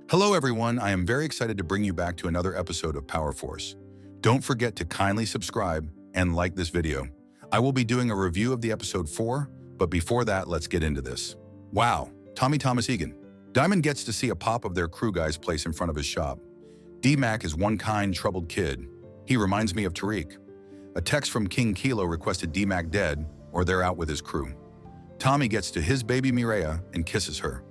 Hello everyone, I am very excited to bring you back to another episode of Power Force. Don't forget to kindly subscribe and like this video. I will be doing a review of the episode 4, but before that, let's get into this. Wow, Tommy Thomas Egan. Diamond gets to see a pop of their crew guy's place in front of his shop. D-Mac is one kind, troubled kid. He reminds me of Tariq. A text from King Kilo requested D-Mac dead, or they're out with his crew. Tommy gets to his baby Mireya and kisses her.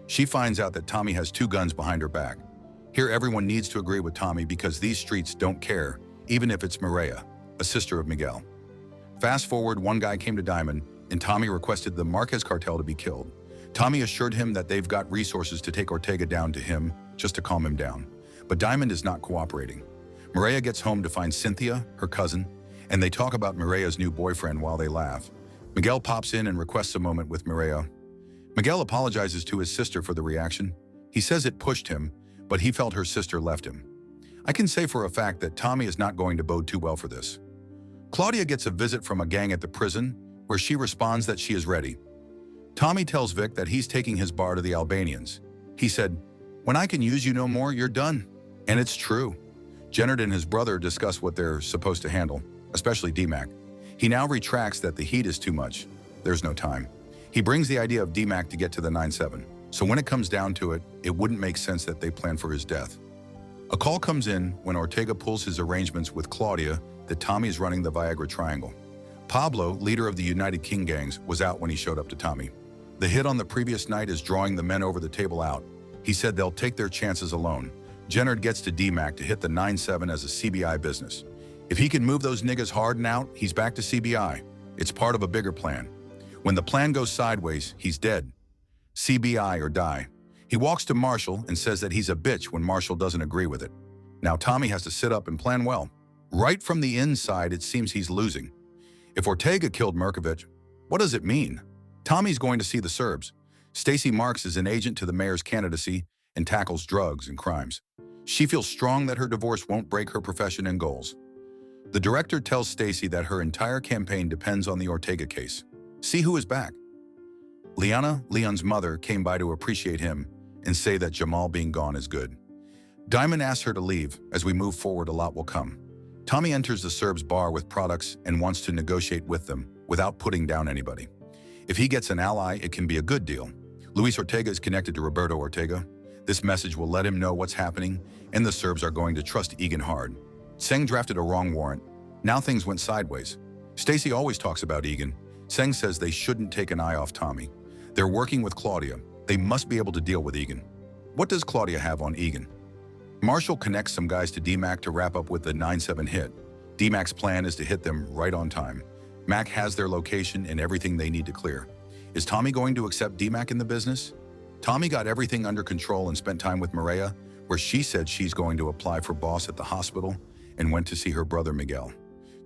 She finds out that Tommy has 2 guns behind her back. Here everyone needs to agree with Tommy because these streets don't care, even if it's Mireya, a sister of Miguel. Fast forward, one guy came to Diamond, and Tommy requested the Marquez cartel to be killed. Tommy assured him that they've got resources to take Ortega down to him, just to calm him down. But Diamond is not cooperating. Mireya gets home to find Cynthia, her cousin, and they talk about Mireya's new boyfriend while they laugh. Miguel pops in and requests a moment with Mireya. Miguel apologizes to his sister for the reaction. He says it pushed him, but he felt her sister left him. I can say for a fact that Tommy is not going to bode too well for this. Claudia gets a visit from a gang at the prison, where she responds that she is ready. Tommy tells Vic that he's taking his bar to the Albanians. He said, "When I can use you no more, you're done." And it's true. Jennard and his brother discuss what they're supposed to handle, especially D-Mac. He now retracts that the heat is too much. There's no time. He brings the idea of D-Mac to get to the 9-7. So when it comes down to it, it wouldn't make sense that they plan for his death. A call comes in when Ortega pulls his arrangements with Claudia that Tommy is running the Viagra Triangle. Pablo, leader of the United King gangs, was out when he showed up to Tommy. The hit on the previous night is drawing the men over the table out. He said they'll take their chances alone. Jennard gets to D-Mac to hit the 9-7 as a CBI business. If he can move those niggas hard and out, he's back to CBI. It's part of a bigger plan. When the plan goes sideways, he's dead. CBI or die. He walks to Marshall and says that he's a bitch when Marshall doesn't agree with it. Now Tommy has to sit up and plan well. Right from the inside, it seems he's losing. If Ortega killed Merkovich, what does it mean? Tommy's going to see the Serbs. Stacy Marks is an agent to the mayor's candidacy and tackles drugs and crimes. She feels strong that her divorce won't break her profession and goals. The director tells Stacy that her entire campaign depends on the Ortega case. See who is back. Liana, Leon's mother, came by to appreciate him and say that Jamal being gone is good. Diamond asks her to leave. As we move forward, a lot will come. Tommy enters the Serbs' bar with products and wants to negotiate with them without putting down anybody. If he gets an ally, it can be a good deal. Luis Ortega is connected to Roberto Ortega. This message will let him know what's happening, and the Serbs are going to trust Egan hard. Seng drafted a wrong warrant. Now things went sideways. Stacy always talks about Egan. Seng says they shouldn't take an eye off Tommy. They're working with Claudia. They must be able to deal with Egan. What does Claudia have on Egan? Marshall connects some guys to D-Mac to wrap up with the 9-7 hit. D-Mac's plan is to hit them right on time. Mac has their location and everything they need to clear. Is Tommy going to accept D-Mac in the business? Tommy got everything under control and spent time with Mireya, where she said she's going to apply for boss at the hospital and went to see her brother Miguel.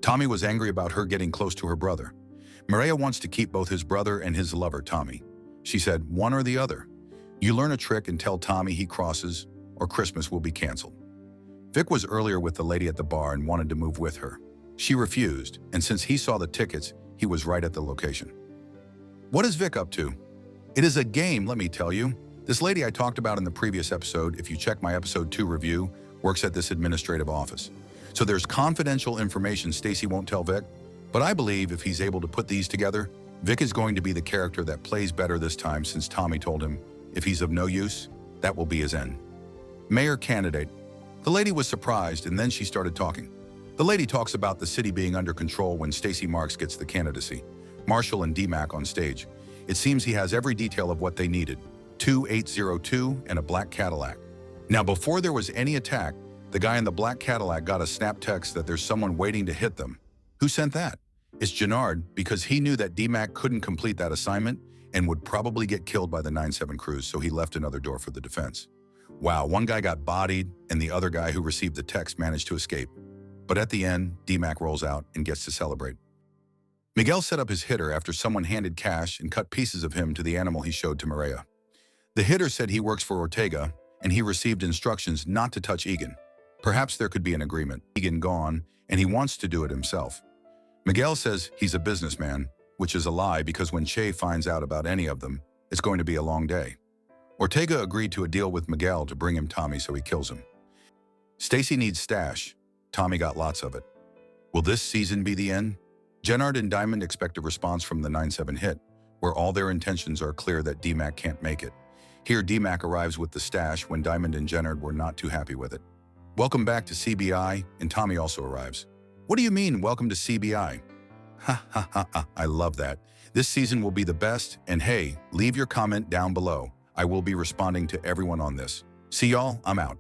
Tommy was angry about her getting close to her brother. Mireya wants to keep both his brother and his lover, Tommy. She said, one or the other. You learn a trick and tell Tommy he crosses, or Christmas will be canceled. Vic was earlier with the lady at the bar and wanted to move with her. She refused, and since he saw the tickets, he was right at the location. What is Vic up to? It is a game, let me tell you. This lady I talked about in the previous episode, if you check my episode 2 review, works at this administrative office. So there's confidential information Stacy won't tell Vic. But I believe if he's able to put these together, Vic is going to be the character that plays better this time since Tommy told him, if he's of no use, that will be his end. Mayor candidate. The lady was surprised and then she started talking. The lady talks about the city being under control when Stacy Marks gets the candidacy. Marshall and D-Mac on stage. It seems he has every detail of what they needed. 2802 and a black Cadillac. Now before there was any attack, the guy in the black Cadillac got a snap text that there's someone waiting to hit them. Who sent that? It's Jennard, because he knew that D-Mac couldn't complete that assignment and would probably get killed by the 9-7 crews, so he left another door for the defense. Wow, one guy got bodied and the other guy who received the text managed to escape. But at the end, D-Mac rolls out and gets to celebrate. Miguel set up his hitter after someone handed cash and cut pieces of him to the animal he showed to Mireya. The hitter said he works for Ortega and he received instructions not to touch Egan. Perhaps there could be an agreement. Egan gone and he wants to do it himself. Miguel says he's a businessman, which is a lie because when Che finds out about any of them, it's going to be a long day. Ortega agreed to a deal with Miguel to bring him Tommy so he kills him. Stacy needs stash. Tommy got lots of it. Will this season be the end? Jennard and Diamond expect a response from the 9-7 hit, where all their intentions are clear that D-Mac can't make it. Here, D-Mac arrives with the stash when Diamond and Jennard were not too happy with it. Welcome back to CBI, and Tommy also arrives. What do you mean, welcome to CBI? Ha ha ha ha, I love that. This season will be the best, and hey, leave your comment down below. I will be responding to everyone on this. See y'all, I'm out.